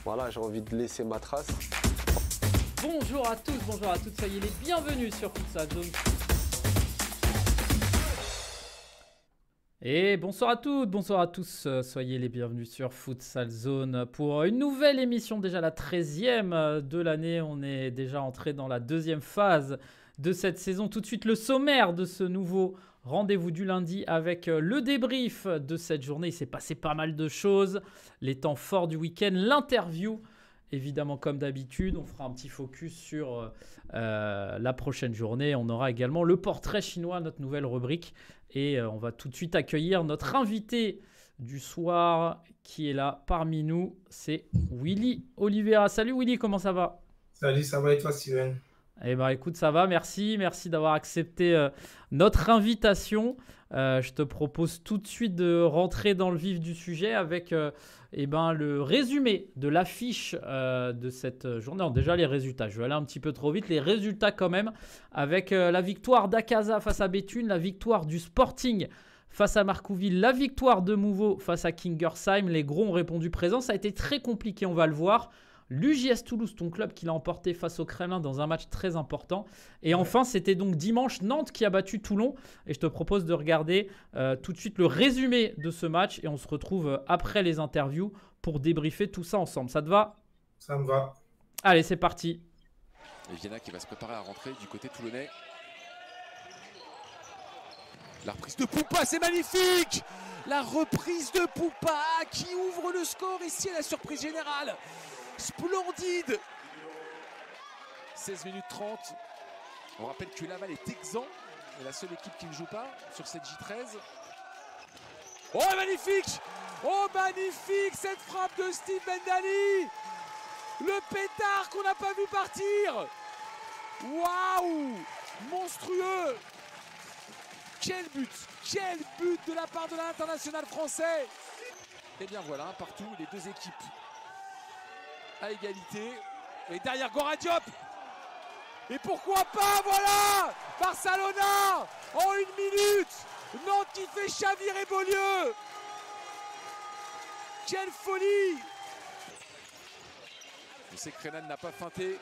Voilà, j'ai envie de laisser ma trace. Bonjour à tous, bonjour à toutes, soyez les bienvenus sur Futsal Zone. Et bonsoir à toutes, bonsoir à tous, soyez les bienvenus sur Futsal Zone pour une nouvelle émission, déjà la 13e de l'année. On est déjà entré dans la deuxième phase de cette saison. Tout de suite le sommaire de ce nouveau rendez-vous du lundi avec le débrief de cette journée. Il s'est passé pas mal de choses, les temps forts du week-end, l'interview. Évidemment, comme d'habitude, on fera un petit focus sur la prochaine journée. On aura également le portrait chinois, notre nouvelle rubrique. Et on va tout de suite accueillir notre invité du soir qui est là parmi nous. C'est Willy Oliveira. Salut Willy, comment ça va? Salut, ça va et toi, Steven? Eh ben, écoute, ça va, merci d'avoir accepté notre invitation. Je te propose tout de suite de rentrer dans le vif du sujet avec le résumé de l'affiche de cette journée. Alors, déjà, les résultats, je vais aller un petit peu trop vite. Les résultats quand même, avec la victoire d'Akaza face à Béthune, la victoire du Sporting face à Marcouville, la victoire de Mouveau face à Kingersheim. Les gros ont répondu présent. Ça a été très compliqué, on va le voir. L'UJS Toulouse, ton club qui l'a emporté face au Kremlin dans un match très important. Et enfin, c'était donc dimanche Nantes qui a battu Toulon. Et je te propose de regarder tout de suite le résumé de ce match. Et on se retrouve après les interviews pour débriefer tout ça ensemble. Ça te va? Ça me va. Allez, c'est parti. Et Viena qui va se préparer à rentrer du côté toulonnais. La reprise de Poupa, c'est magnifique! La reprise de Poupa qui ouvre le score ici à la surprise générale. Splendide! 16 minutes 30. On rappelle que Laval est exempt. C'est la seule équipe qui ne joue pas sur cette J13. Oh, magnifique! Oh, magnifique cette frappe de Steve Bendali! Le pétard qu'on n'a pas vu partir! Waouh! Monstrueux! Quel but de la part de l'international français! Et bien voilà, partout, les deux équipes à égalité. Et derrière Gora Diop! Et pourquoi pas, voilà! Barcelona! En 1 minute! Nantes qui fait chavirer Beaulieu! Quelle folie! Je sais que Renan n'a pas feinté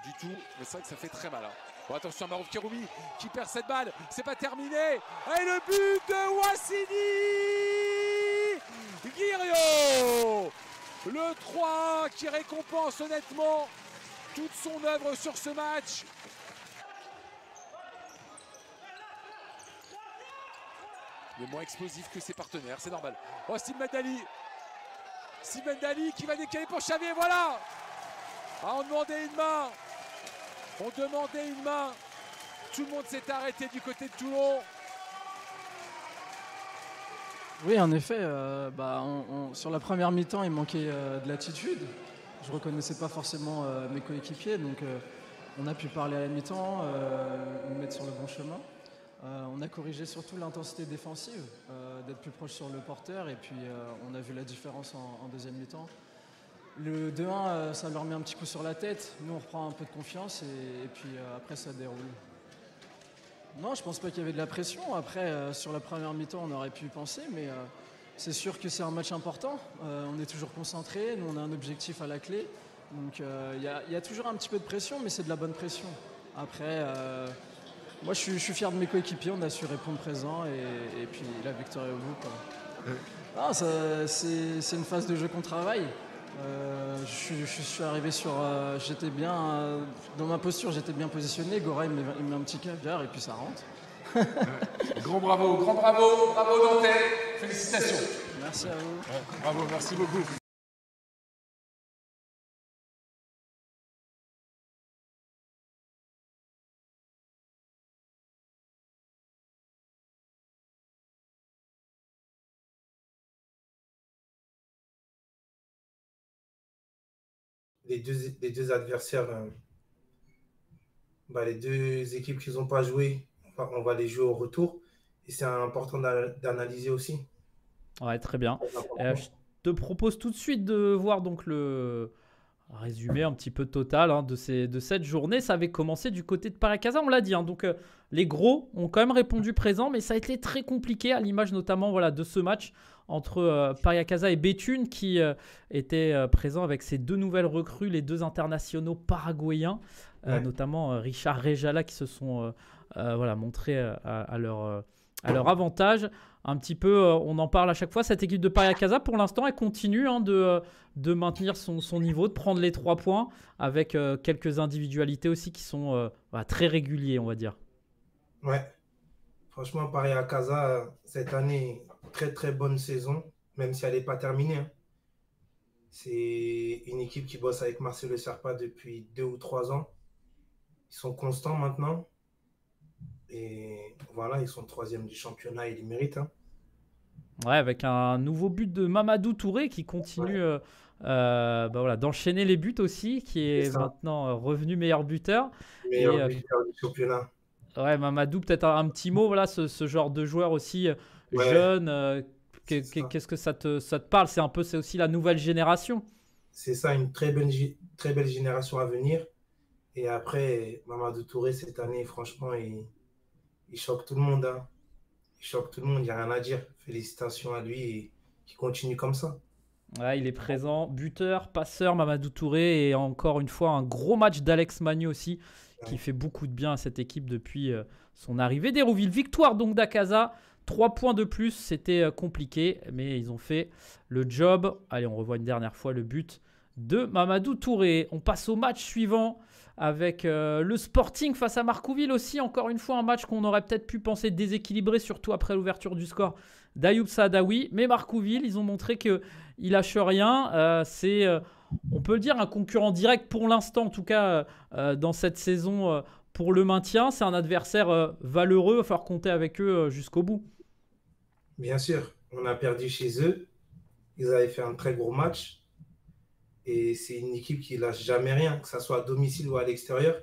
du tout, mais c'est vrai que ça fait très mal. Hein. Bon, attention à Marouf Kéroumi qui perd cette balle, c'est pas terminé. Et le but de Wassini Guiriot, le 3 qui récompense honnêtement toute son œuvre sur ce match. Il est moins explosif que ses partenaires, c'est normal. Oh, Steve Bendali qui va décaler pour Xavier, voilà. Ah, on demandait une main. Tout le monde s'est arrêté du côté de Toulon. Oui, en effet, sur la première mi-temps, il manquait de l'attitude. Je ne reconnaissais pas forcément mes coéquipiers, donc on a pu parler à la mi-temps, nous mettre sur le bon chemin. On a corrigé surtout l'intensité défensive, d'être plus proche sur le porteur, et puis on a vu la différence en deuxième mi-temps. Le 2-1, ça leur met un petit coup sur la tête. Nous, on reprend un peu de confiance et puis après, ça déroule. Non, je pense pas qu'il y avait de la pression. Après, sur la première mi-temps, on aurait pu y penser, mais c'est sûr que c'est un match important. On est toujours concentrés. Nous, on a un objectif à la clé. Donc, il y a toujours un petit peu de pression, mais c'est de la bonne pression. Après, moi, je suis fier de mes coéquipiers. On a su répondre présent et puis la victoire est au bout, quoi. Ah, c'est une phase de jeu qu'on travaille. Je suis arrivé sur... j'étais bien... dans ma posture, j'étais bien positionné. Gora, il met un petit caviar et puis ça rentre. Grand bravo Nantais. Félicitations. Merci à vous. Bravo, merci beaucoup. Les deux adversaires, les deux équipes qui n'ont pas joué, on va les jouer au retour. Et c'est important d'analyser aussi. Ouais, très bien. Je te propose tout de suite de voir donc résumé un petit peu total hein, de cette journée. Ça avait commencé du côté de Paris-Casa, on l'a dit. Hein. Donc, les gros ont quand même répondu présent, mais ça a été très compliqué, à l'image notamment voilà, de ce match entre Paris-Casa et Béthune, qui était présent avec ses 2 nouvelles recrues, les 2 internationaux paraguayens, notamment Richard Rejala, qui se sont montrés à leur avantage. Un petit peu, on en parle à chaque fois. Cette équipe de Paris-Casa, pour l'instant, elle continue hein, de maintenir son niveau, de prendre les 3 points avec quelques individualités aussi qui sont très réguliers, on va dire. Ouais, franchement, Paris-Casa, cette année, très très bonne saison, même si elle n'est pas terminée. Hein. C'est une équipe qui bosse avec Marcelo Serpa depuis 2 ou 3 ans. Ils sont constants maintenant. Et voilà, ils sont 3e du championnat, ils le méritent. Hein. Ouais, avec un nouveau but de Mamadou Touré qui continue d'enchaîner les buts aussi, qui est maintenant revenu meilleur buteur. Meilleur buteur du championnat. Ouais, Mamadou, peut-être un petit mot, voilà, ce genre de joueur aussi jeune. Qu'est-ce que ça te parle? C'est aussi la nouvelle génération. C'est ça, une très belle génération à venir. Et après, Mamadou Touré, cette année, franchement, il choque tout le monde. Hein. Il choque tout le monde, il n'y a rien à dire. Félicitations à lui et qu'il continue comme ça. Ouais, il est présent, buteur, passeur, Mamadou Touré. Et encore une fois, un gros match d'Alex Magno aussi, qui fait beaucoup de bien à cette équipe depuis son arrivée d'Hérouville. Victoire donc d'Akaza. 3 points de plus, c'était compliqué, mais ils ont fait le job. Allez, on revoit une dernière fois le but de Mamadou Touré. On passe au match suivant avec le Sporting face à Marcouville aussi. Encore une fois, un match qu'on aurait peut-être pu penser déséquilibré, surtout après l'ouverture du score d'Ayoub Saadawi. Mais Marcouville, ils ont montré qu'ils ne lâchent rien. C'est, on peut le dire, un concurrent direct pour l'instant, en tout cas dans cette saison pour le maintien. C'est un adversaire valeureux. Il va falloir compter avec eux jusqu'au bout. Bien sûr, on a perdu chez eux. Ils avaient fait un très gros match. Et c'est une équipe qui ne lâche jamais rien, que ce soit à domicile ou à l'extérieur.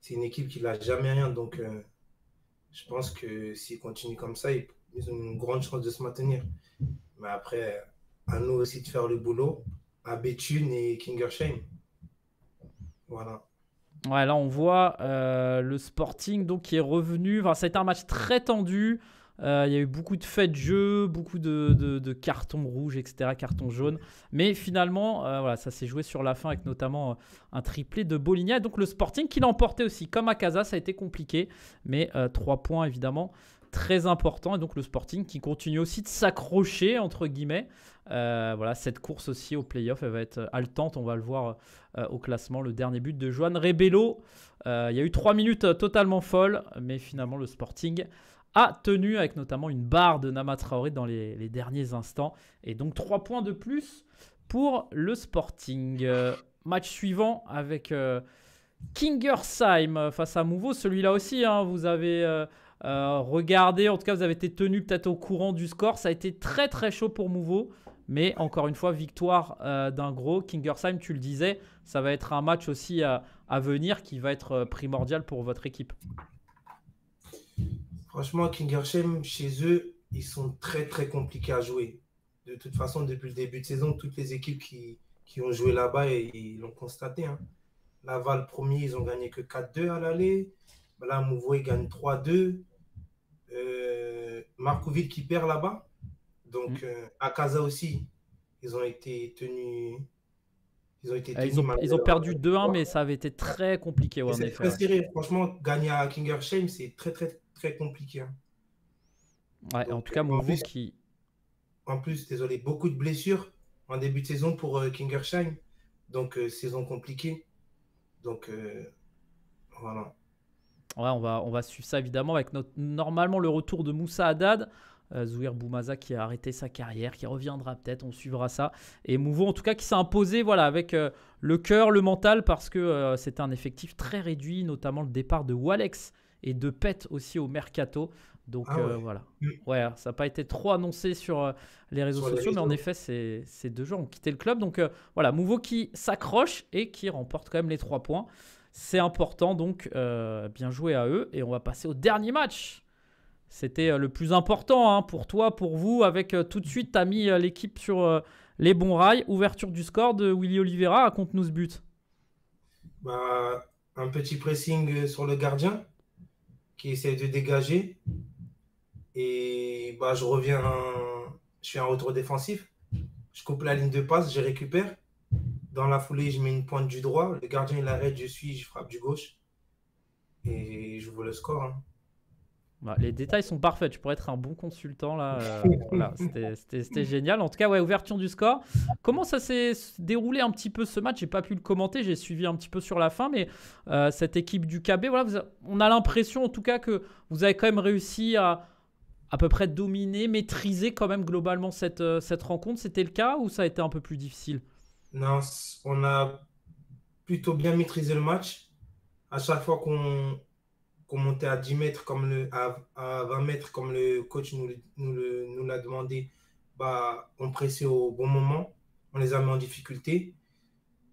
C'est une équipe qui ne lâche jamais rien. Donc, je pense que s'ils continuent comme ça, ils ont une grande chance de se maintenir. Mais après, à nous aussi de faire le boulot, à Béthune et Kingersheim. Voilà. Ouais, là, on voit le Sporting donc, qui est revenu. Enfin, ça a été un match très tendu. Il y a eu beaucoup de faits de jeu, beaucoup de cartons rouges, etc., cartons jaunes. Mais finalement, ça s'est joué sur la fin avec notamment un triplé de Boligna. Et donc le Sporting qui l'a emporté aussi. Comme à Casa, ça a été compliqué. Mais 3 points, évidemment, très importants. Et donc le Sporting qui continue aussi de s'accrocher, entre guillemets. Cette course aussi au play-off, elle va être haletante. On va le voir au classement. Le dernier but de Joan Rebello. Il y a eu 3 minutes totalement folles. Mais finalement, le Sporting a tenu avec notamment une barre de Nama Traoré dans les derniers instants. Et donc 3 points de plus pour le Sporting. Match suivant avec Kingersheim face à Mouveau. Celui-là aussi, hein, vous avez regardé, en tout cas vous avez été tenu peut-être au courant du score. Ça a été très très chaud pour Mouveau. Mais encore une fois, victoire d'un gros. Kingersheim, tu le disais, ça va être un match aussi à venir qui va être primordial pour votre équipe. Franchement, Kingersheim, chez eux, ils sont très très compliqués à jouer. De toute façon, depuis le début de saison, toutes les équipes qui ont joué là-bas, ils l'ont constaté. Hein. Laval, premier, ils ont gagné que 4-2 à l'aller. Là, Mouveau, ils gagnent 3-2. Marcouville qui perd là-bas. Donc, à Casa aussi, ils ont été tenus. Ils ont perdu 2-1, mais ça avait été très compliqué. Ouais, c'est très serré. Franchement, gagner à Kingersheim, c'est très très très compliqué. Hein. Ouais, donc, en tout cas, Mouveau qui... En plus, désolé, beaucoup de blessures en début de saison pour Kingersheim. Donc, saison compliquée. Donc, voilà. Ouais, on va suivre ça évidemment avec normalement le retour de Moussa Haddad. Zouir Boumaza qui a arrêté sa carrière, qui reviendra peut-être, on suivra ça. Et Mouveau en tout cas qui s'est imposé avec le cœur, le mental, parce que c'était un effectif très réduit, notamment le départ de Walex et de Pet aussi au Mercato. Donc voilà. Ouais, ça n'a pas été trop annoncé sur les réseaux sociaux, mais en effet, ces 2 joueurs ont quitté le club. Donc voilà, Mouveau qui s'accroche et qui remporte quand même les 3 points. C'est important, donc bien joué à eux. Et on va passer au dernier match. C'était le plus important pour toi, pour vous. Avec tout de suite, tu as mis l'équipe sur les bons rails. Ouverture du score de Willy Oliveira, raconte-nous ce but. Bah, un petit pressing sur le gardien qui essaie de dégager. Et bah, je fais un retour défensif. Je coupe la ligne de passe, je récupère. Dans la foulée, je mets une pointe du droit. Le gardien, il arrête, je frappe du gauche. Et je vois le score. Hein. Bah, les détails sont parfaits. Tu pourrais être un bon consultant là. Voilà, c'était génial. En tout cas, ouais, ouverture du score. Comment ça s'est déroulé un petit peu ce match? J'ai pas pu le commenter. J'ai suivi un petit peu sur la fin, mais cette équipe du KB, voilà, on a l'impression en tout cas que vous avez quand même réussi à peu près dominer, maîtriser quand même globalement cette rencontre. C'était le cas ou ça a été un peu plus difficile? Non, on a plutôt bien maîtrisé le match. À chaque fois qu'on montait à 10 mètres, à 20 mètres, comme le coach nous l'a demandé, bah, on pressait au bon moment. On les a mis en difficulté.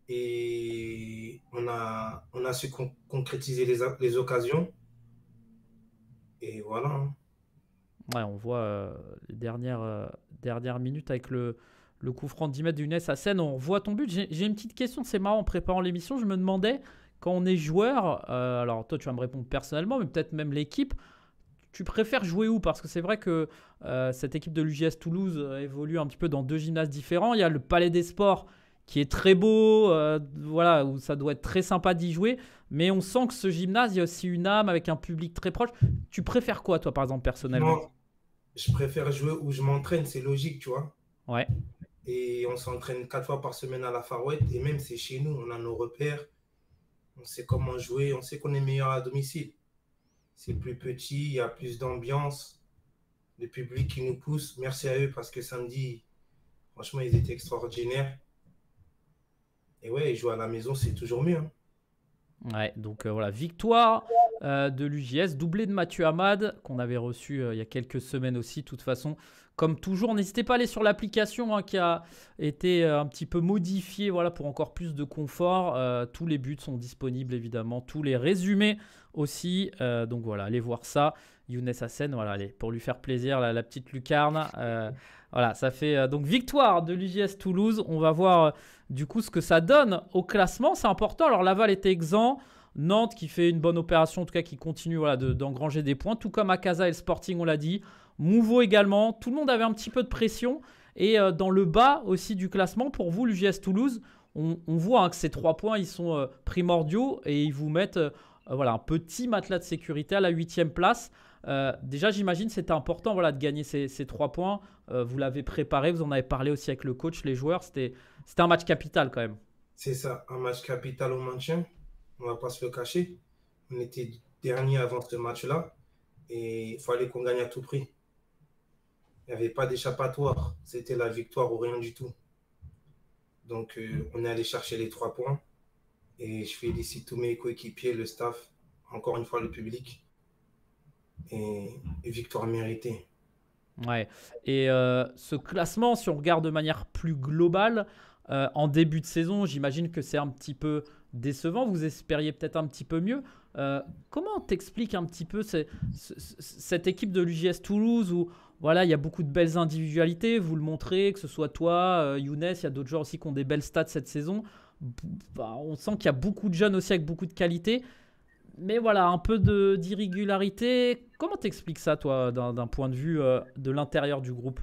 Et on a su concrétiser les occasions. Et voilà. Hein. Ouais, on voit les dernières minutes avec le coup franc de 10 mètres d'Yunus Hassen. On voit ton but. J'ai une petite question, c'est marrant, en préparant l'émission, je me demandais, quand on est joueur, alors toi tu vas me répondre personnellement, mais peut-être même l'équipe, tu préfères jouer où? Parce que c'est vrai que cette équipe de l'UJS Toulouse évolue un petit peu dans deux gymnases différents. Il y a le Palais des Sports qui est très beau, voilà, où ça doit être très sympa d'y jouer. Mais on sent que ce gymnase, il y a aussi une âme avec un public très proche. Tu préfères quoi, toi, par exemple, personnellement? Non, je préfère jouer où je m'entraîne, c'est logique, tu vois. Ouais. Et on s'entraîne 4 fois par semaine à la Far West. Et même, c'est chez nous, on a nos repères. On sait comment jouer, on sait qu'on est meilleur à domicile. C'est plus petit, il y a plus d'ambiance. Le public qui nous pousse, merci à eux parce que samedi, franchement, ils étaient extraordinaires. Et ouais, jouer à la maison, c'est toujours mieux. Hein. Ouais, donc voilà, victoire de l'UJS, doublé de Mathieu Hamad, qu'on avait reçu il y a quelques semaines aussi. De toute façon, comme toujours, n'hésitez pas à aller sur l'application qui a été un petit peu modifiée, voilà, pour encore plus de confort. Tous les buts sont disponibles, évidemment, tous les résumés aussi. Donc voilà, allez voir ça. Younes Hassen, voilà, allez, pour lui faire plaisir, la petite lucarne. Voilà, ça fait donc victoire de l'UJS Toulouse. On va voir du coup ce que ça donne au classement. C'est important. Alors Laval était exempt. Nantes qui fait une bonne opération, en tout cas qui continue voilà, d'engranger des points. Tout comme Akaza et le Sporting, on l'a dit. Mouveau également. Tout le monde avait un petit peu de pression. Et dans le bas aussi du classement, pour vous, l'UJS Toulouse, on voit que ces 3 points, ils sont primordiaux. Et ils vous mettent voilà, un petit matelas de sécurité à la 8e place. Déjà, j'imagine c'était important voilà, de gagner ces 3 points. Vous l'avez préparé, vous en avez parlé aussi avec le coach, les joueurs. C'était un match capital quand même. C'est ça, un match capital au maintien. On ne va pas se le cacher. On était dernier avant ce match-là et il fallait qu'on gagne à tout prix. Il n'y avait pas d'échappatoire. C'était la victoire ou rien du tout. Donc, on est allé chercher les 3 points et je félicite tous mes coéquipiers, le staff, encore une fois le public. Et victoire méritée. Ouais. Et ce classement, si on regarde de manière plus globale, en début de saison, j'imagine que c'est un petit peu décevant. Vous espériez peut-être un petit peu mieux. Comment t'expliques un petit peu cette équipe de l'UJS Toulouse où voilà, il y a beaucoup de belles individualités, vous le montrez, que ce soit toi, Younes, il y a d'autres joueurs aussi qui ont des belles stats cette saison. Bah, on sent qu'il y a beaucoup de jeunes aussi avec beaucoup de qualité. Mais voilà, un peu d'irrégularité. Comment t'expliques ça, toi, d'un point de vue de l'intérieur du groupe?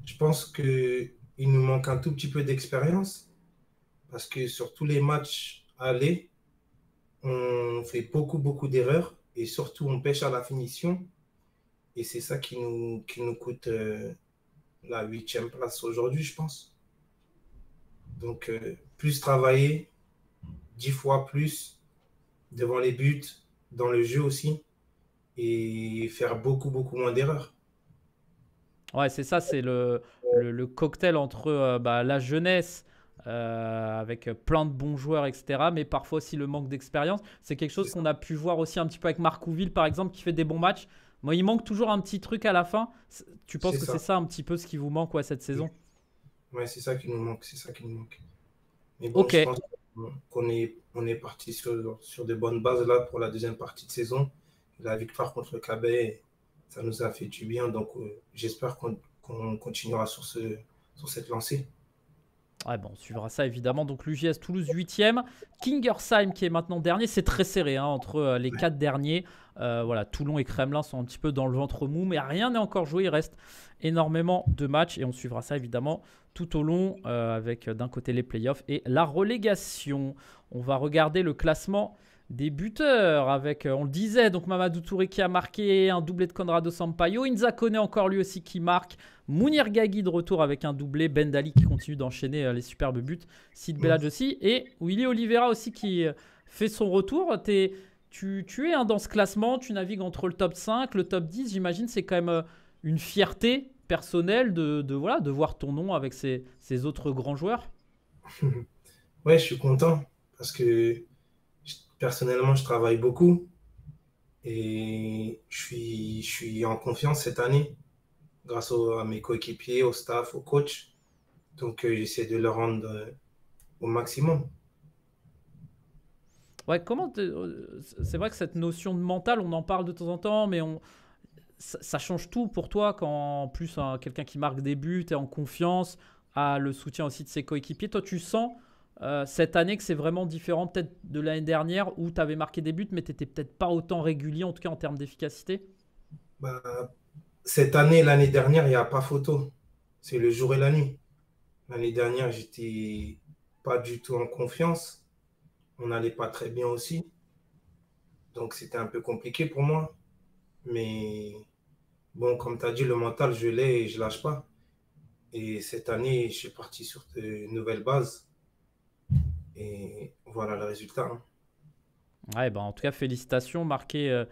Je pense qu'il nous manque un tout petit peu d'expérience parce que sur tous les matchs allés, on fait beaucoup d'erreurs et surtout on pêche à la finition. Et c'est ça qui nous coûte la 8e place aujourd'hui, je pense. Donc, plus travailler, 10 fois plus devant les buts, dans le jeu aussi, et faire beaucoup moins d'erreurs. Ouais, c'est ça, c'est le cocktail entre la jeunesse avec plein de bons joueurs, etc. Mais parfois aussi le manque d'expérience. C'est quelque chose qu'on a pu voir aussi un petit peu avec Marcouville, par exemple, qui fait des bons matchs. Moi, il manque toujours un petit truc à la fin. Tu penses que c'est ça un petit peu ce qui vous manque cette saison? Ouais, c'est ça qui nous manque. Mais bon, je pense qu'on est parti sur de bonnes bases là pour la deuxième partie de saison. La victoire contre le KB, ça nous a fait du bien. Donc, j'espère qu'on continuera sur cette lancée. Ouais, bon, on suivra ça évidemment. Donc l'UJS Toulouse 8e, Kingersheim qui est maintenant dernier. C'est très serré hein, entre les 4 derniers. Voilà, Toulon et Kremlin sont un petit peu dans le ventre mou, mais rien n'est encore joué. Il reste énormément de matchs et on suivra ça évidemment tout au long avec d'un côté les playoffs et la relégation. On va regarder le classement des buteurs avec, on le disait, donc Mamadou Touré qui a marqué un doublé de Conrado Sampaio. Inza Koné encore lui aussi qui marque. Mounir Gagui de retour avec un doublé. Ben Dali qui continue d'enchaîner les superbes buts. Sid Belhadj aussi. Et Willy Oliveira aussi qui fait son retour. Tu es hein, dans ce classement. Tu navigues entre le top 5, le top 10. J'imagine c'est quand même une fierté personnelle de voir ton nom avec ces autres grands joueurs. Ouais, je suis content parce que personnellement, je travaille beaucoup et je suis en confiance cette année grâce à mes coéquipiers, au staff, au coach. Donc, j'essaie de le rendre au maximum. Ouais, c'est vrai que cette notion de mental, on en parle de temps en temps, mais ça change tout pour toi quand en plus hein, quelqu'un qui marque des buts est en confiance, a le soutien aussi de ses coéquipiers. Toi, tu sens cette année que c'est vraiment différent peut-être de l'année dernière où tu avais marqué des buts, mais tu n'étais peut-être pas autant régulier, en tout cas en termes d'efficacité? Cette année, l'année dernière, il n'y a pas photo. C'est le jour et la nuit. L'année dernière, j'étais pas du tout en confiance. On n'allait pas très bien aussi. Donc, c'était un peu compliqué pour moi. Mais bon, comme tu as dit, le mental, je l'ai et je ne lâche pas. Et cette année, je suis parti sur de nouvelles bases. Et voilà le résultat. Hein. Ouais, bah en tout cas, félicitations. Marquer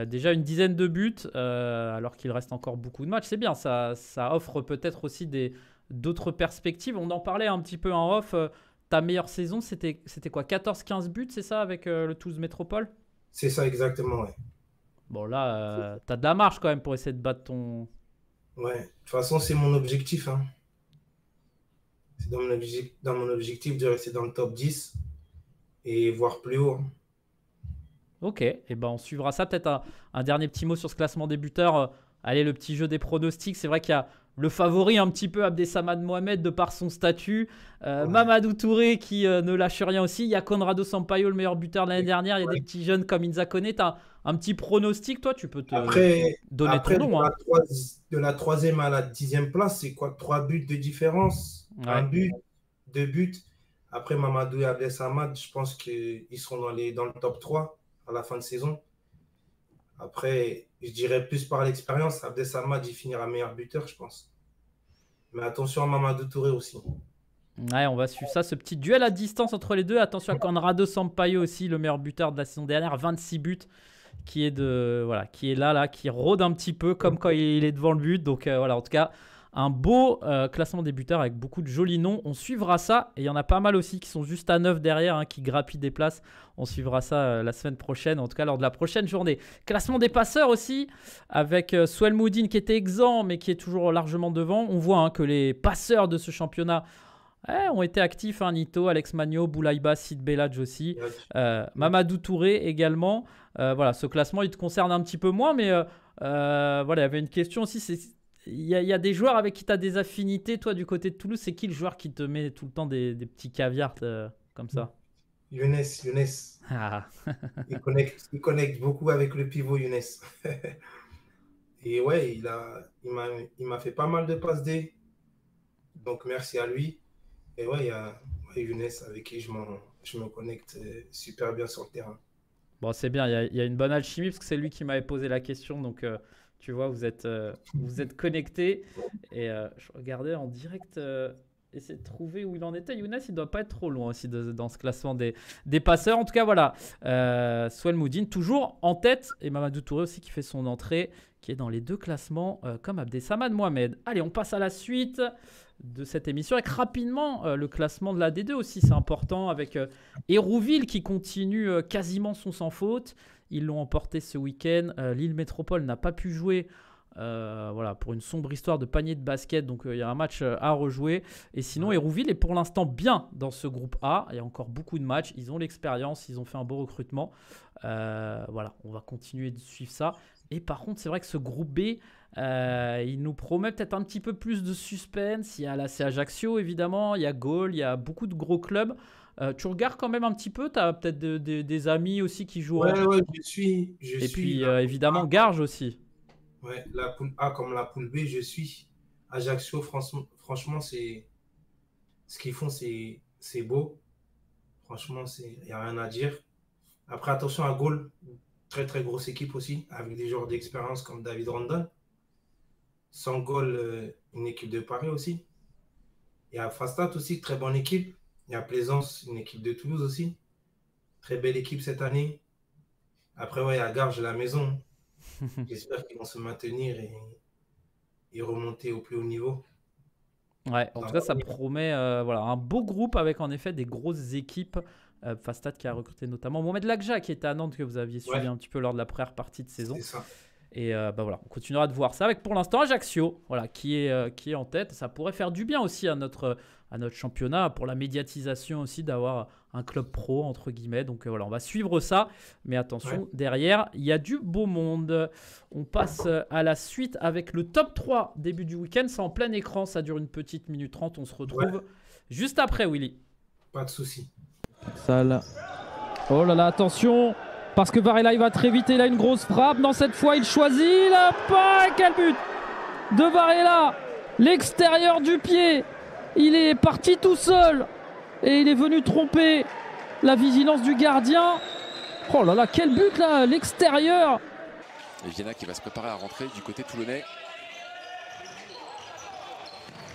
déjà une dizaine de buts alors qu'il reste encore beaucoup de matchs. C'est bien, ça offre peut-être aussi d'autres perspectives. On en parlait un petit peu en off. Ta meilleure saison, c'était quoi? 14-15 buts, c'est ça, avec le Toulouse Métropole? C'est ça exactement, ouais. Bon, là, tu as de la marge quand même pour essayer de battre ton... Ouais, de toute façon, c'est mon objectif. Hein. C'est dans mon objectif de rester dans le top 10 et voir plus haut. Ok, et ben on suivra ça. Peut-être un dernier petit mot sur ce classement des buteurs. Allez, le petit jeu des pronostics. C'est vrai qu'il y a le favori un petit peu, Abdessamad Mohamed, de par son statut. Ouais. Mamadou Touré qui ne lâche rien aussi. Il y a Conrado Sampaio, le meilleur buteur de l'année dernière. Il y a des petits jeunes comme Inza Koné. Tu as un petit pronostic, toi? Tu peux te donner ton nom. Hein. De la 3e à la 10e place, c'est quoi? 3 buts de différence. Ouais. 1 but, 2 buts. Après, Mamadou et Abdessamad, je pense qu'ils seront dans le top 3 à la fin de saison. Après, je dirais plus par l'expérience, Abdessamad, il finira meilleur buteur, je pense. Mais attention à Mamadou Touré aussi. Ouais, on va suivre ça, ce petit duel à distance entre les deux. Attention à Conrado Sampaio aussi, le meilleur buteur de la saison dernière, 26 buts, qui est là, qui rôde un petit peu comme quand il est devant le but. Donc voilà, en tout cas, un beau classement des buteurs avec beaucoup de jolis noms. On suivra ça. Et il y en a pas mal aussi qui sont juste à 9 derrière, hein, qui grappillent des places. On suivra ça la semaine prochaine, en tout cas lors de la prochaine journée. Classement des passeurs aussi, avec Souel Moudine qui était exempt, mais qui est toujours largement devant. On voit hein, que les passeurs de ce championnat ont été actifs. Hein, Nito, Alex Magno, Boulaïba, Sid Belhadj aussi. Mamadou Touré également. Voilà, ce classement, il te concerne un petit peu moins, mais voilà, il y avait une question aussi. Il y a des joueurs avec qui tu as des affinités, toi, du côté de Toulouse. C'est qui le joueur qui te met tout le temps des petits caviars comme ça? Younes. Ah. Il connecte beaucoup avec le pivot Younes. Et ouais, il m'a fait pas mal de passes D. Donc merci à lui. Et ouais, il y a Younes avec qui je me connecte super bien sur le terrain. Bon, c'est bien, il y a une bonne alchimie parce que c'est lui qui m'avait posé la question. Donc, tu vois, vous êtes connectés. Et je regardais en direct, essayer de trouver où il en était. Younes, il ne doit pas être trop loin aussi dans ce classement des passeurs. En tout cas, voilà. Souel Moudine, toujours en tête. Et Mamadou Touré aussi qui fait son entrée, qui est dans les deux classements comme Abdessamad Mohamed. Allez, on passe à la suite de cette émission avec rapidement le classement de la D2 aussi, c'est important, avec Hérouville qui continue quasiment son sans faute. Ils l'ont emporté ce week-end. Lille Métropole n'a pas pu jouer voilà, pour une sombre histoire de panier de basket, donc il y a un match à rejouer. Et sinon, Hérouville est pour l'instant bien dans ce groupe A. Il y a encore beaucoup de matchs, ils ont l'expérience, ils ont fait un beau recrutement. Voilà, on va continuer de suivre ça. Et par contre, c'est vrai que ce groupe B, il nous promet peut-être un petit peu plus de suspense. Il y a l'AC Ajaccio, évidemment. Il y a Gaulle, il y a beaucoup de gros clubs. Tu regardes quand même un petit peu. Tu as peut-être des amis aussi qui jouent. Ouais, je Et puis, suis évidemment, Garges aussi. ouais, la poule A comme la poule B, je suis. Ajaccio, franchement, ce qu'ils font, c'est beau. Franchement, il n'y a rien à dire. Après, attention à Gaulle, très très grosse équipe aussi, avec des joueurs d'expérience comme David Rondon. Sans Gaulle, une équipe de Paris aussi. Il y a Fastat aussi, très bonne équipe. Il y a Plaisance, une équipe de Toulouse aussi. Très belle équipe cette année. Après, ouais, il y a Garges, la maison. J'espère qu'ils vont se maintenir et remonter au plus haut niveau. Ouais, en tout cas, ça promet voilà, un beau groupe avec en effet des grosses équipes. Fastat qui a recruté notamment Mohamed Lagja qui était à Nantes, que vous aviez suivi un petit peu lors de la première partie de saison. C'est ça. Et voilà, on continuera de voir ça avec pour l'instant Ajaccio, voilà, qui est en tête. Ça pourrait faire du bien aussi à notre championnat, pour la médiatisation aussi, d'avoir un club pro entre guillemets. Donc voilà, on va suivre ça. Mais attention, derrière, il y a du beau monde. On passe à la suite avec le top 3 début du week-end. C'est en plein écran, ça dure une petite minute 30. On se retrouve juste après, Willy. Pas de souci. Sale. Oh là là, attention, parce que Varela il va très vite et il a une grosse frappe. Non, cette fois il choisit la pas. Quel but de Varela, l'extérieur du pied. Il est parti tout seul et il est venu tromper la vigilance du gardien. Oh là là, quel but là, l'extérieur. Et Viana qui va se préparer à rentrer du côté toulonnais.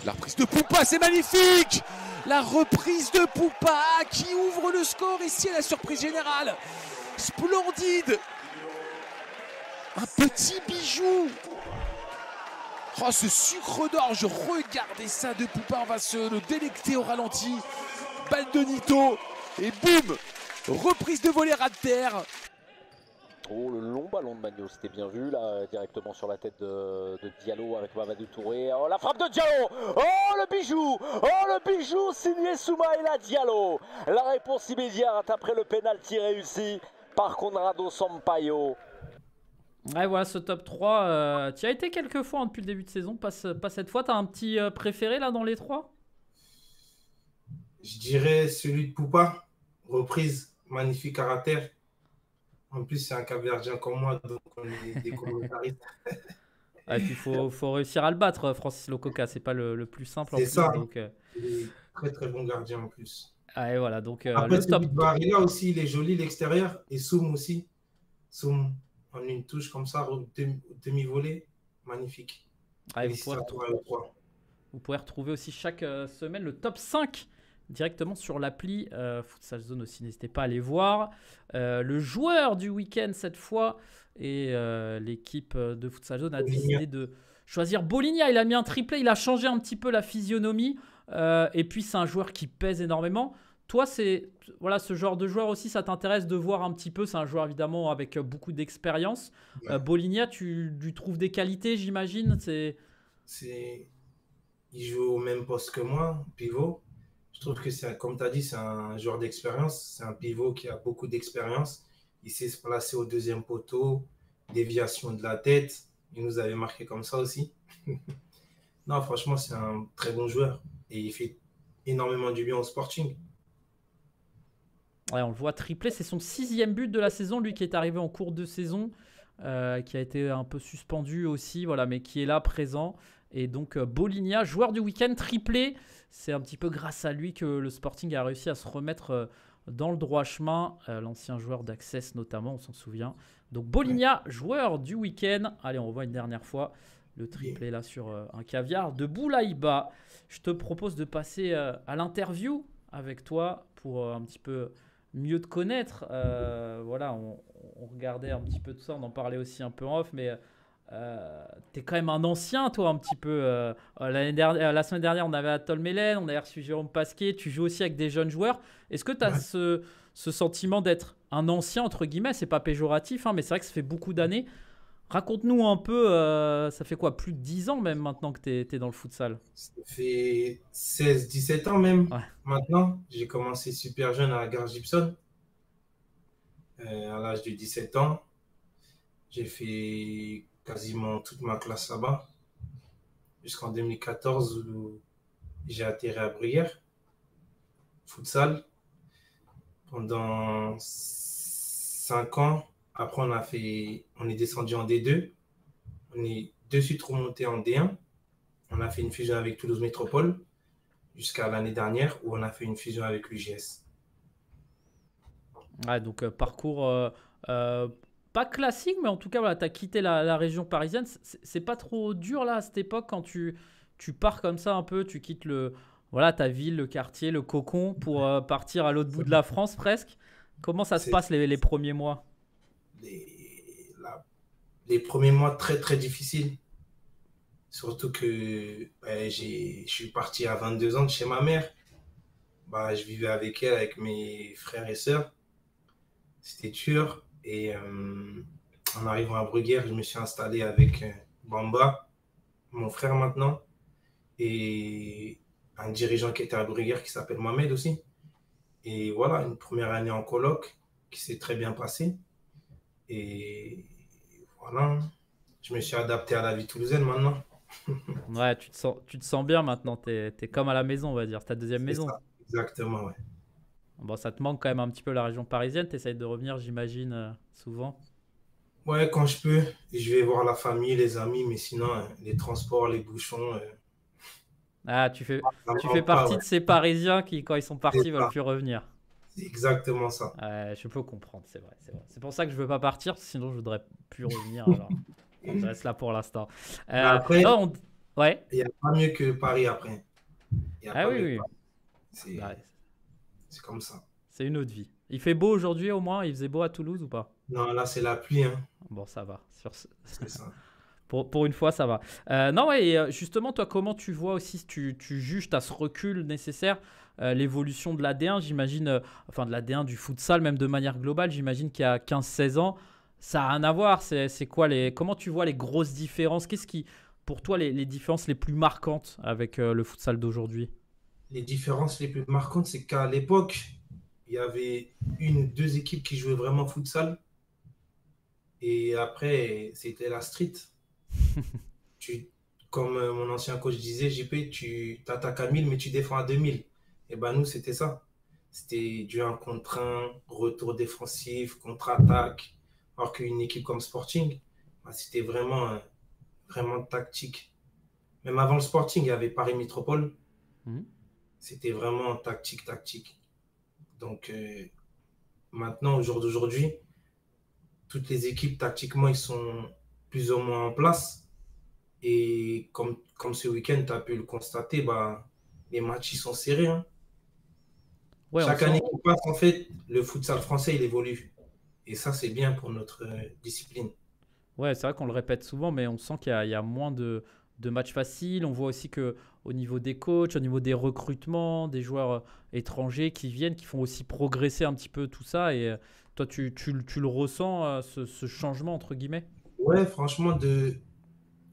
La reprise de Poupa, c'est magnifique! La reprise de Poupa qui ouvre le score ici à la surprise générale. Splendide! Un petit bijou! Oh, ce sucre d'orge, regardez ça de Poupa, on va se le délecter au ralenti. Balle de Nito et boum! Reprise de volée ras de terre. Oh, le long ballon de Magno, c'était bien vu là, directement sur la tête de Diallo avec Mamadou Touré. Oh, la frappe de Diallo! Oh, le bijou! Oh, le bijou signé Soumaïla Diallo! La réponse immédiate après le pénalty réussi par Conrado Sampaio. Ouais, voilà, ce top 3, tu y as été quelques fois depuis le début de saison, pas cette fois. Tu as un petit préféré là dans les 3? Je dirais celui de Poupa. Reprise, magnifique caractère. En plus, c'est un capverdien comme moi, donc on est des commentaristes. Et puis, il faut réussir à le battre, Francis Lococa. C'est pas le plus simple. C'est ça. Donc, il est très, très bon gardien en plus. Et voilà, donc après, le top. Varela aussi, il est joli, l'extérieur. Et Soum aussi. Soum, en une touche comme ça, demi-volée. Magnifique. Vous pouvez retrouver aussi chaque semaine le top 5 directement sur l'appli Futsal Zone aussi. N'hésitez pas à aller voir. Le joueur du week-end cette fois, et l'équipe de Futsal Zone a décidé de choisir Boligna. Il a mis un triplé, il a changé un petit peu la physionomie. Et puis c'est un joueur qui pèse énormément. Toi, voilà, ce genre de joueur aussi, ça t'intéresse de voir un petit peu. C'est un joueur évidemment avec beaucoup d'expérience. Boligna, tu lui trouves des qualités, j'imagine. Il joue au même poste que moi, pivot. Je trouve que, comme tu as dit, c'est un joueur d'expérience. C'est un pivot qui a beaucoup d'expérience. Il sait se placer au deuxième poteau, déviation de la tête. Il nous avait marqué comme ça aussi. Non, franchement, c'est un très bon joueur. Et il fait énormément du bien au Sporting. Ouais, on le voit triplé. C'est son 6e but de la saison. Lui qui est arrivé en cours de saison, qui a été un peu suspendu aussi, voilà, mais qui est là présent. Et donc Boligna, joueur du week-end, triplé. C'est un petit peu grâce à lui que le Sporting a réussi à se remettre dans le droit chemin. L'ancien joueur d'Access notamment, on s'en souvient. Donc Boligna, joueur du week-end. Allez, on revoit une dernière fois le triplé là sur un caviar de Boulaïba. Je te propose de passer à l'interview avec toi pour un petit peu mieux te connaître. Voilà, on regardait un petit peu tout ça, on en parlait aussi un peu en off, mais t'es quand même un ancien, toi, un petit peu. La semaine dernière, on avait Atol Melen, on avait reçu Jérôme Pasquier. Tu joues aussi avec des jeunes joueurs. Est-ce que tu as ce sentiment d'être un ancien, entre guillemets? C'est pas péjoratif, hein, mais c'est vrai que ça fait beaucoup d'années. Raconte-nous un peu, ça fait quoi, plus de 10 ans même maintenant que tu es dans le futsal? Ça fait 16-17 ans même maintenant. J'ai commencé super jeune à Garges Gibson, à l'âge de 17 ans. J'ai fait quasiment toute ma classe là-bas, jusqu'en 2014 où j'ai atterri à Bruyères, futsal, pendant 5 ans. Après, on est descendu en D2. On est de suite remonté en D1. On a fait une fusion avec Toulouse Métropole jusqu'à l'année dernière où on a fait une fusion avec l'UGS. Ouais, donc parcours pas classique, mais en tout cas, voilà, tu as quitté la région parisienne. C'est pas trop dur là à cette époque quand tu pars comme ça un peu, tu quittes voilà, ta ville, le quartier, le cocon pour partir à l'autre bout de la France presque. Comment ça se passe les premiers mois? Les premiers mois très très difficiles. Surtout que je suis parti à 22 ans de chez ma mère. Je vivais avec elle, avec mes frères et sœurs. C'était dur. Et en arrivant à Bruguière, je me suis installé avec Bamba, mon frère maintenant, et un dirigeant qui était à Bruguière qui s'appelle Mohamed aussi. Et voilà, une première année en coloc qui s'est très bien passée. Et voilà, je me suis adapté à la vie toulousaine maintenant. Ouais, tu te sens bien maintenant. T'es comme à la maison, on va dire. C'est ta deuxième maison. Ça, exactement, ouais. Bon, ça te manque quand même un petit peu la région parisienne. Tu essayes de revenir, j'imagine, souvent. Ouais, quand je peux, je vais voir la famille, les amis, mais sinon, les transports, les bouchons. Ah, tu fais pas, partie ouais. de ces Parisiens qui, quand ils sont partis, C'est veulent ça. plus revenir. C'est exactement ça. Je peux comprendre, c'est vrai, c'est vrai. C'est pour ça que je veux pas partir, sinon je voudrais plus revenir. Alors, je reste là pour l'instant. Après, Ouais. il n'y a pas mieux que Paris après. Il y a Ah pas oui, mieux oui. que Paris. Ouais, C'est comme ça. c'est une autre vie. Il fait beau aujourd'hui au moins? Il faisait beau à Toulouse ou pas? Non, là, c'est la pluie, hein. Bon, ça va. C'est ça. Pour une fois, ça va. Non, ouais, et justement, toi, comment tu vois aussi, si tu juges, tu as ce recul nécessaire, l'évolution de l'AD1, j'imagine, enfin de l'AD1, du futsal, même de manière globale, j'imagine qu'il y a 15-16 ans, ça n'a rien à voir. C'est quoi comment tu vois les grosses différences? Qu'est-ce qui, pour toi, les différences les plus marquantes avec le futsal d'aujourd'hui? Les différences les plus marquantes, c'est qu'à l'époque, il y avait 1 ou 2 équipes qui jouaient vraiment futsal. Et après, c'était la street. Comme mon ancien coach disait, JP, tu t'attaques à 1000, mais tu défends à 2000. Et ben nous, c'était ça. C'était du 1 contre 1, retour défensif, contre-attaque. Alors qu'une équipe comme Sporting, c'était vraiment tactique. Même avant le Sporting, il y avait Paris Métropole. C'était vraiment tactique. Donc maintenant, au jour d'aujourd'hui, toutes les équipes, tactiquement, ils sont plus ou moins en place. Et comme ce week-end, tu as pu le constater, les matchs, ils sont serrés, hein. Ouais, Chaque année qui passe, en fait, le futsal français, il évolue. Et ça, c'est bien pour notre discipline. Ouais, c'est vrai qu'on le répète souvent, mais on sent qu'il y a moins de matchs faciles. On voit aussi qu'au niveau des coachs, au niveau des recrutements, des joueurs étrangers qui viennent, qui font aussi progresser un petit peu tout ça. Et toi, tu le ressens, ce changement, entre guillemets? Ouais, franchement,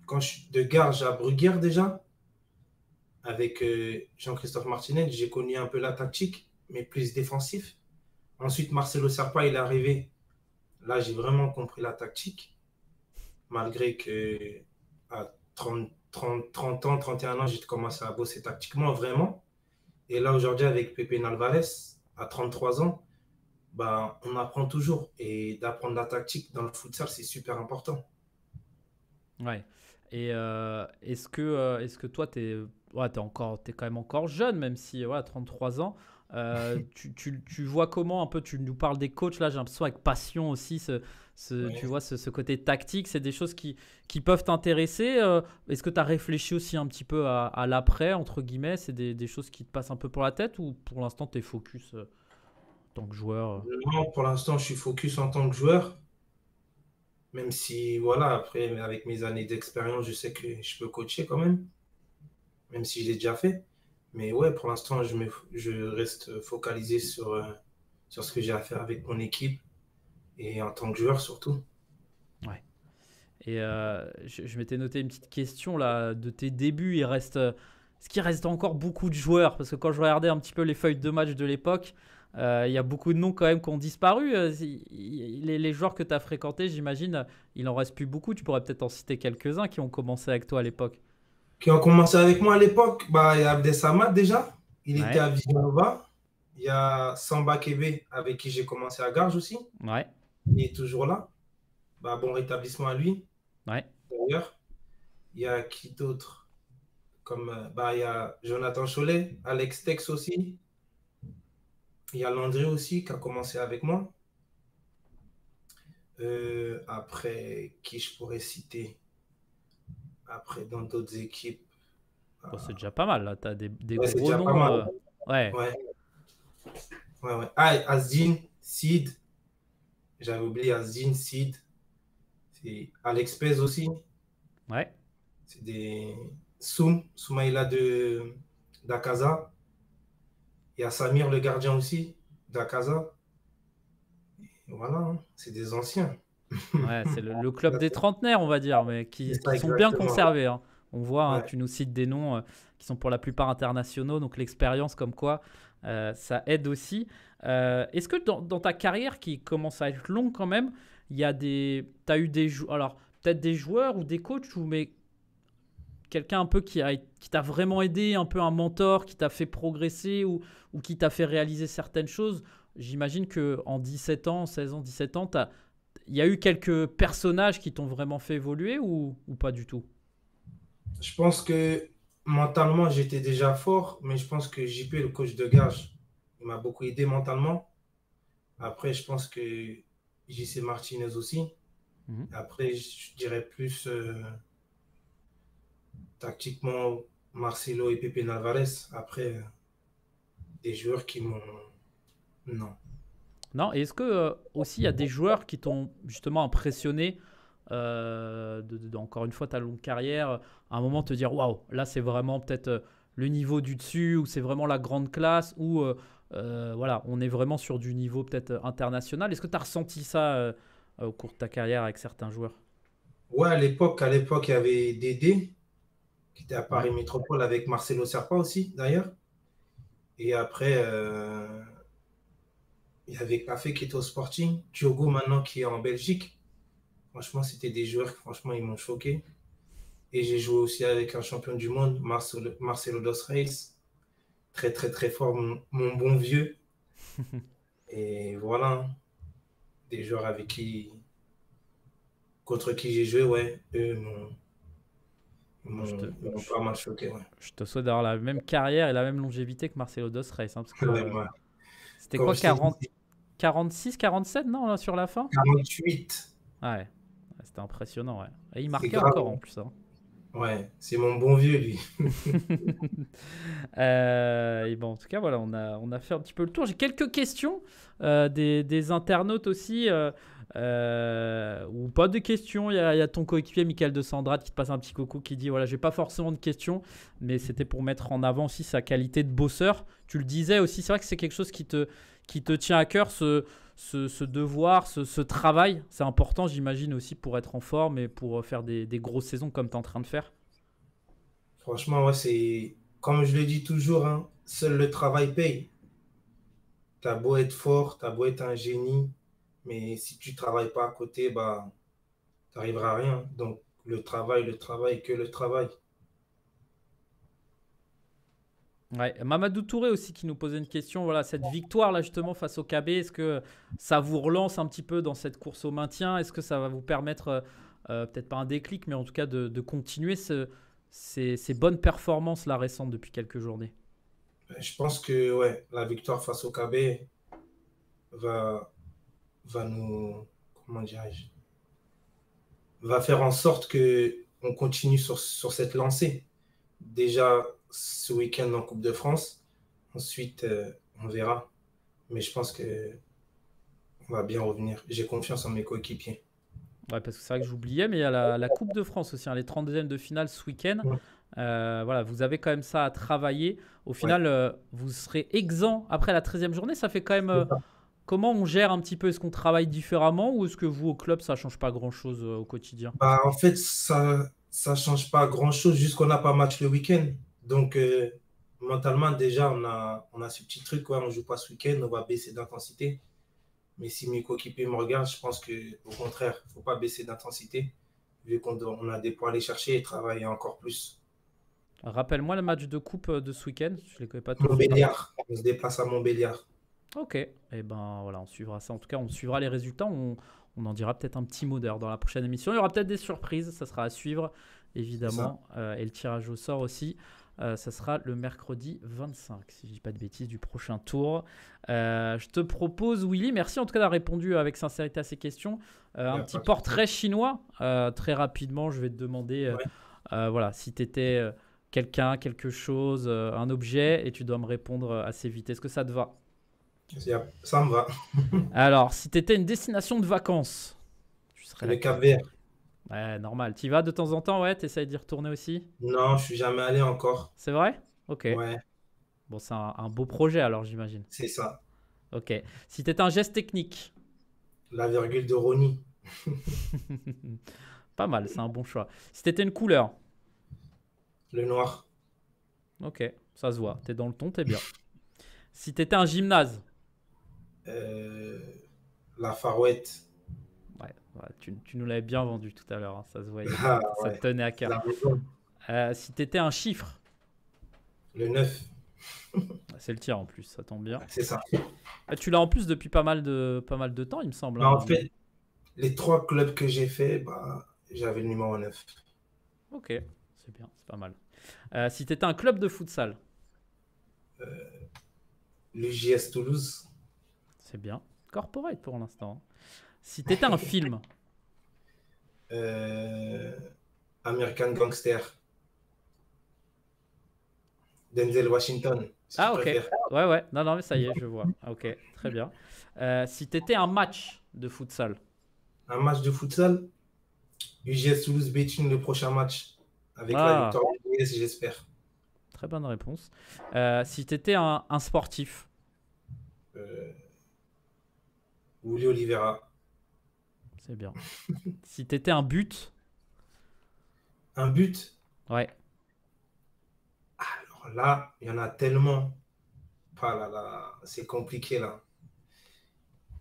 quand je suis de Garges à Bruguière déjà, avec Jean-Christophe Martinez, j'ai connu un peu la tactique, mais plus défensif. Ensuite, Marcelo Serpa, il est arrivé. Là, j'ai vraiment compris la tactique, malgré que à 30 ans, 31 ans, j'ai commencé à bosser tactiquement, vraiment. Et là, aujourd'hui, avec Pepe Nalvarez, à 33 ans, on apprend toujours. Et d'apprendre la tactique dans le futsal, c'est super important. Ouais. Et est-ce que toi, t'es quand même encore jeune, même si 33 ans. Tu vois comment un peu, tu nous parles des coachs là, j'ai l'impression avec passion aussi, Ouais. tu vois ce côté tactique, c'est des choses qui peuvent t'intéresser. Est-ce que tu as réfléchi aussi un petit peu à l'après, entre guillemets, c'est des choses qui te passent un peu pour la tête ou pour l'instant tu es focus en tant que joueur? Non, pour l'instant, je suis focus en tant que joueur. Même si, voilà, après, avec mes années d'expérience, je sais que je peux coacher quand même si je l'ai déjà fait. Mais ouais, pour l'instant, je reste focalisé sur ce que j'ai à faire avec mon équipe et en tant que joueur surtout. Ouais. Et je m'étais noté une petite question là de tes débuts. Est-ce qu'il reste encore beaucoup de joueurs? Parce que quand je regardais un petit peu les feuilles de match de l'époque, Il y a beaucoup de noms quand même qui ont disparu. Les joueurs que tu as fréquentés, j'imagine, il en reste plus beaucoup. Tu pourrais peut-être en citer quelques-uns qui ont commencé avec toi à l'époque. Qui ont commencé avec moi à l'époque, bah, il y a Abdesamad déjà. Il Ouais. était à Villanova. Il y a Samba Kebe avec qui j'ai commencé à Garges aussi. Ouais, Il est toujours là. Bah, bon rétablissement à lui, ouais. d'ailleurs. Il y a qui d'autre? Comme, bah, il y a Jonathan Cholet, Alex Tex aussi. Il y a Landry aussi qui a commencé avec moi. Après, qui je pourrais citer? Après, dans d'autres équipes. Bon, c'est déjà pas mal, là. Tu as des Ouais, c'est gros déjà pas noms. mal. Ouais. Ouais. Ouais. Ah, et Asdin, Sid. J'avais oublié Asdin, Sid. C'est Alex Pez aussi. Ouais. C'est des Soumaïla d'Akaza. Il y a Samir, le gardien aussi, d'Akaza. Voilà, hein, c'est des anciens. Ouais, c'est le club des trentenaires, on va dire, mais qui C'est ça, sont bien exactement. conservés, hein. On voit, hein, Ouais. tu nous cites des noms qui sont pour la plupart internationaux, donc l'expérience comme quoi, ça aide aussi. Est-ce que dans ta carrière qui commence à être longue quand même, tu as eu des joueurs, alors peut-être des joueurs ou des coachs, mais quelqu'un un peu qui t'a vraiment aidé, un peu un mentor, qui t'a fait progresser ou qui t'a fait réaliser certaines choses? J'imagine qu'en 17 ans, 16 ans, 17 ans, il y a eu quelques personnages qui t'ont vraiment fait évoluer ou pas du tout? Je pense que mentalement, j'étais déjà fort, mais je pense que JP, le coach de Garges, il m'a beaucoup aidé mentalement. Après, je pense que JC Martinez aussi. Mhm. Après, je dirais plus tactiquement Marcelo et Pepe Alvarez. Après, des joueurs qui m'ont... Non. Non, et est-ce que aussi il y a des joueurs qui t'ont justement impressionné encore une fois ta longue carrière, à un moment te dire waouh, là c'est vraiment peut-être le niveau du dessus ou c'est vraiment la grande classe ou voilà, on est vraiment sur du niveau peut-être international. Est-ce que tu as ressenti ça au cours de ta carrière avec certains joueurs? Ouais, à l'époque, il y avait Dédé, qui était à Ouais, Paris Métropole avec Marcelo Serpa aussi, d'ailleurs. Et après, il y avait Café qui était au Sporting, Diogo maintenant qui est en Belgique. Franchement, c'était des joueurs qui, franchement, ils m'ont choqué. Et j'ai joué aussi avec un champion du monde, Marcelo Dos Reis. Très, très, très fort, mon bon vieux. Et voilà, des joueurs contre qui j'ai joué, ouais, eux bon, ils m'ont pas mal choqué, ouais. je te souhaite d'avoir la même carrière et la même longévité que Marcelo Dos Reis, hein, parce que Ouais, ouais. c'était Comme quoi, je t'ai dit, 46, 47, non, là, sur la fin? 48, Ouais, c'était impressionnant, ouais. Et il c'est marquait grave. encore en plus, hein. Ouais, c'est mon bon vieux, lui. Et bon, en tout cas, voilà, on a fait un petit peu le tour. J'ai quelques questions des internautes aussi, ou pas de questions. Il y a ton coéquipier Michael de Sandrade qui te passe un petit coucou qui dit voilà, j'ai pas forcément de questions, mais c'était pour mettre en avant aussi sa qualité de bosseur. Tu le disais aussi, c'est vrai que c'est quelque chose qui te tient à cœur, ce devoir, ce travail. C'est important, j'imagine, aussi pour être en forme et pour faire des grosses saisons comme tu es en train de faire. Franchement, ouais, c'est comme je le dis toujours, hein, seul le travail paye. T'as beau être fort, t'as beau être un génie, mais si tu travailles pas à côté, bah, t'arriveras à rien. Donc, le travail, que le travail. Ouais, Mamadou Touré aussi qui nous posait une question. Voilà, cette victoire là justement face au KB, est-ce que ça vous relance un petit peu dans cette course au maintien? Est-ce que ça va vous permettre, peut-être pas un déclic, mais en tout cas de continuer ces bonnes performances là récentes depuis quelques journées? Je pense que ouais, la victoire face au KB va, va nous, comment dirais-je, va faire en sorte que on continue sur cette lancée. Déjà ce week-end en Coupe de France, ensuite on verra. Mais je pense que on va bien revenir. J'ai confiance en mes coéquipiers. Ouais, parce que c'est vrai que j'oubliais, mais il y a la Coupe de France aussi, hein, les 32e de finale ce week-end. Ouais. Voilà, vous avez quand même ça à travailler. Au final, vous serez exempt après la 13e journée. Ça fait quand même. Comment on gère un petit peu? Est-ce qu'on travaille différemment ou est-ce que vous, au club, ça ne change pas grand-chose au quotidien? Bah, en fait, ça change pas grand-chose jusqu'on n'a pas match le week-end. Donc, mentalement, déjà, on a ce petit truc, ouais, on ne joue pas ce week-end, on va baisser d'intensité. Mais si mes coéquipiers me regardent, je pense qu'au contraire, il ne faut pas baisser d'intensité, vu qu'on a des points à aller chercher et travailler encore plus. Rappelle-moi le match de coupe de ce week-end. Je ne les connais pas tous. Montbéliard, on se déplace à Montbéliard. Ok, et ben voilà, on suivra ça. En tout cas, on suivra les résultats. On en dira peut-être un petit mot d'ailleurs dans la prochaine émission. Il y aura peut-être des surprises, ça sera à suivre, évidemment. Et le tirage au sort aussi, ça sera le mercredi 25, si je ne dis pas de bêtises, du prochain tour. Je te propose, Willy, merci en tout cas d'avoir répondu avec sincérité à ces questions. Un petit portrait chinois. Très rapidement, je vais te demander voilà, si tu étais quelqu'un, quelque chose, un objet, et tu dois me répondre assez vite. Est-ce que ça te va ? Ça me va. Alors, si tu étais une destination de vacances, tu serais Le Cap-Vert. Ouais, normal. Tu y vas de temps en temps, ouais, tu essayes d'y retourner aussi? Non, je suis jamais allé encore. C'est vrai? Ok. Ouais, Bon, c'est un beau projet alors, j'imagine. c'est ça. Ok. Si tu étais un geste technique, La virgule de Rony. pas mal, c'est un bon choix. Si tu étais une couleur, Le noir. ok, ça se voit. Tu es dans le ton, tu es bien. Si tu étais un gymnase, La Farouette. ouais, tu nous l'avais bien vendu tout à l'heure, hein, ça se voyait. Ah, Ça ouais. te tenait à cœur. La maison. Si tu étais un chiffre, Le 9. c'est le tien en plus, ça tombe bien. C'est ça. Tu l'as en plus depuis pas mal de temps, il me semble. Mais Hein. en fait, les 3 clubs que j'ai fait, j'avais le numéro 9. Ok, c'est bien, c'est pas mal. Si tu étais un club de futsal, Le JS Toulouse. c'est bien. Corporate pour l'instant. Si tu étais un film, American Gangster. Denzel Washington. Si ah tu ok, préfères. ouais, non, mais ça y est, je vois. Ok, très bien. Si tu étais un match de futsal, Un match de futsal. UJS Toulouse Béthune, le prochain match. Avec Ah. la victoire de l'UJS, j'espère. très bonne réponse. Si tu étais un sportif, Willy Oliveira. c'est bien. Si tu étais un but, Un but. ouais, Alors là, il y en a tellement. Ah là là, c'est compliqué là.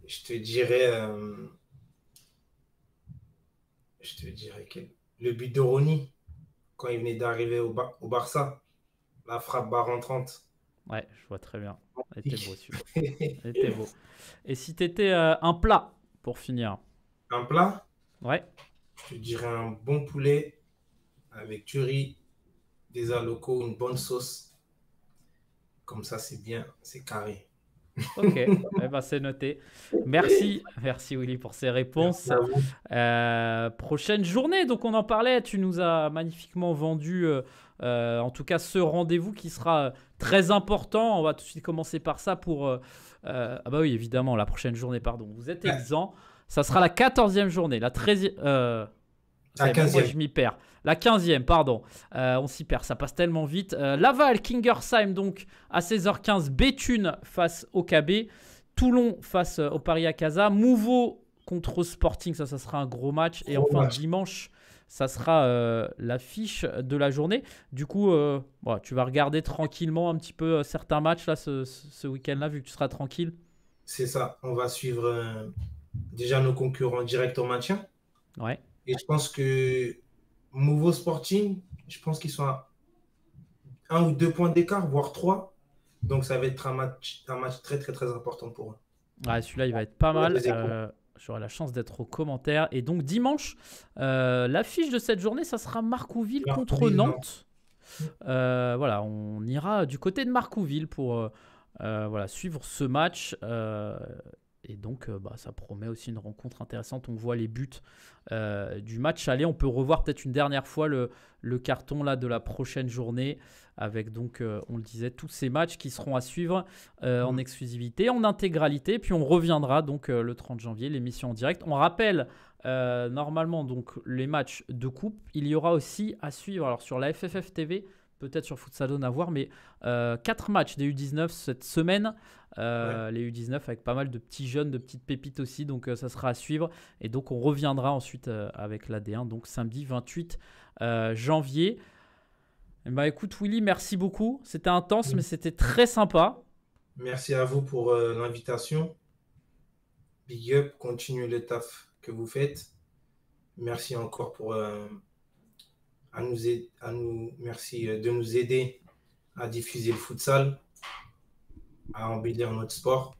Je te dirais le but de Rony quand il venait d'arriver au Barça. La frappe barre entrante. ouais, je vois très bien. Elle était beau celui-là. Elle était beau. Et si tu étais un plat, pour finir, Un plat, ouais, je te dirais un bon poulet avec du riz, des alocos, une bonne sauce. Comme ça, c'est bien, c'est carré. ok, eh ben, c'est noté. Merci Willy pour ces réponses. Prochaine journée, donc on en parlait, tu nous as magnifiquement vendu en tout cas ce rendez-vous qui sera très important. On va tout de suite commencer par ça pour... ah bah oui, évidemment, la prochaine journée, pardon. Vous êtes exempt. Ça sera la 14e journée, la 13e... La 15e. Moi, je m'y perds. La 15e, pardon. On s'y perd, ça passe tellement vite. Laval, Kingersheim, donc à 16h15. Béthune face au KB. Toulon face au Paris Acaza. Mouveau contre Sporting, ça sera un gros match. Et enfin, dimanche, ça sera l'affiche de la journée. Du coup, tu vas regarder tranquillement un petit peu certains matchs là, ce week-end-là, vu que tu seras tranquille. C'est ça, on va suivre déjà nos concurrents directs au maintien. Ouais. Et je pense que Mouveau Sporting, je pense qu'ils sont à 1 ou 2 points d'écart, voire 3. Donc ça va être un match très très très important pour eux. Ouais, celui-là, il va être pas mal. J'aurai la chance d'être aux commentaires. Et donc dimanche, l'affiche de cette journée, ça sera Marcouville contre Nantes. Voilà, on ira du côté de Marcouville pour suivre ce match. Et donc, ça promet aussi une rencontre intéressante. On voit les buts du match aller. On peut revoir peut-être une dernière fois le carton là, de la prochaine journée avec, donc, on le disait, tous ces matchs qui seront à suivre en exclusivité, en intégralité. Puis on reviendra donc le 30 janvier, l'émission en direct. On rappelle normalement donc, les matchs de coupe. Il y aura aussi à suivre alors, sur la FFF TV, peut-être sur Futsal Zone à voir, mais 4 matchs des U19 cette semaine. Les U19 avec pas mal de petits jeunes, de petites pépites aussi, donc ça sera à suivre. Et donc on reviendra ensuite avec l'AD1, donc samedi 28 janvier. Bah écoute Willy, merci beaucoup. C'était intense, mais c'était très sympa. Merci à vous pour l'invitation. Big up, continuez le taf que vous faites. Merci encore pour merci de nous aider à diffuser le futsal, à embellir notre sport.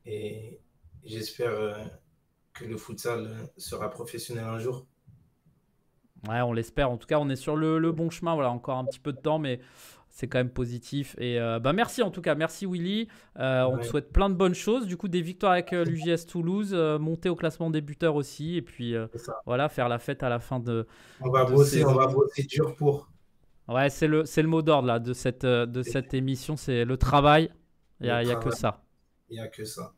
Et j'espère que le futsal sera professionnel un jour. Ouais, on l'espère. En tout cas, on est sur le bon chemin. Voilà, encore un petit peu de temps, mais c'est quand même positif. Et bah merci en tout cas. Merci Willy. On te souhaite plein de bonnes choses. Du coup, des victoires avec l'UJS Toulouse, monter au classement des buteurs aussi. Et puis voilà, faire la fête à la fin de. On va bosser dur pour. Ouais, c'est le mot d'ordre là, de cette émission. C'est le travail. Il n'y a que ça. Il n'y a que ça.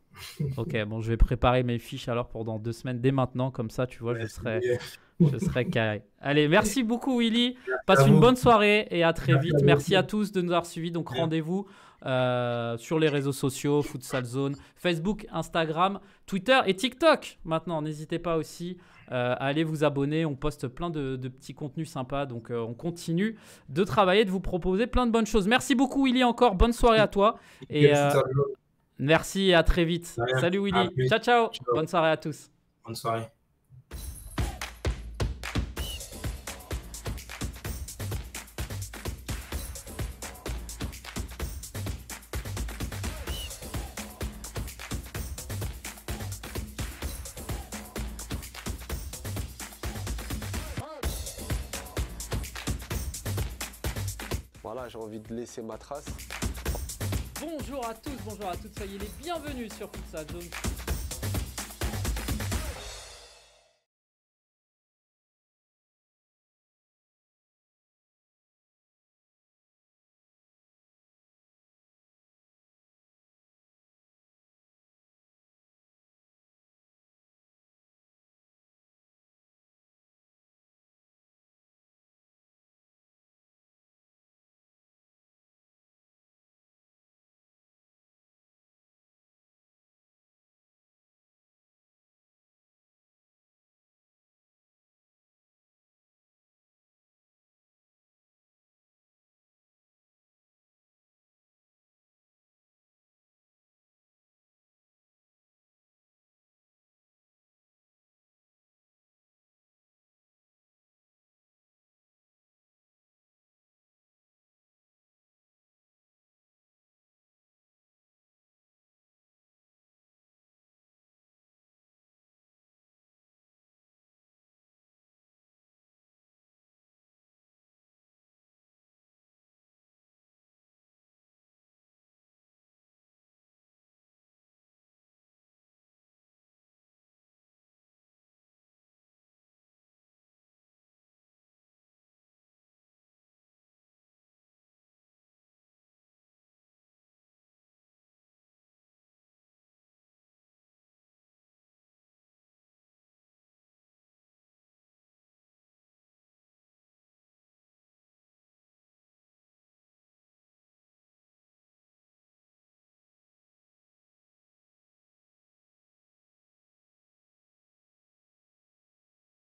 Ok, bon, je vais préparer mes fiches alors pour dans 2 semaines, dès maintenant. Comme ça, tu vois, je serai carré. Allez, merci beaucoup Willy. Passe une bonne soirée et à très vite. Merci à tous de nous avoir suivis. Donc rendez-vous sur les réseaux sociaux, Futsal Zone, Facebook, Instagram, Twitter et TikTok. Maintenant, n'hésitez pas aussi à aller vous abonner. On poste plein de petits contenus sympas. Donc on continue de travailler, de vous proposer plein de bonnes choses. Merci beaucoup Willy encore. Bonne soirée à toi. Et merci et à très vite. Salut Willy. Ciao, ciao. Bonne soirée à tous. Bonne soirée. Voilà, j'ai envie de laisser ma trace. Bonjour à tous, bonjour à toutes, soyez les bienvenus sur Futsal Zone.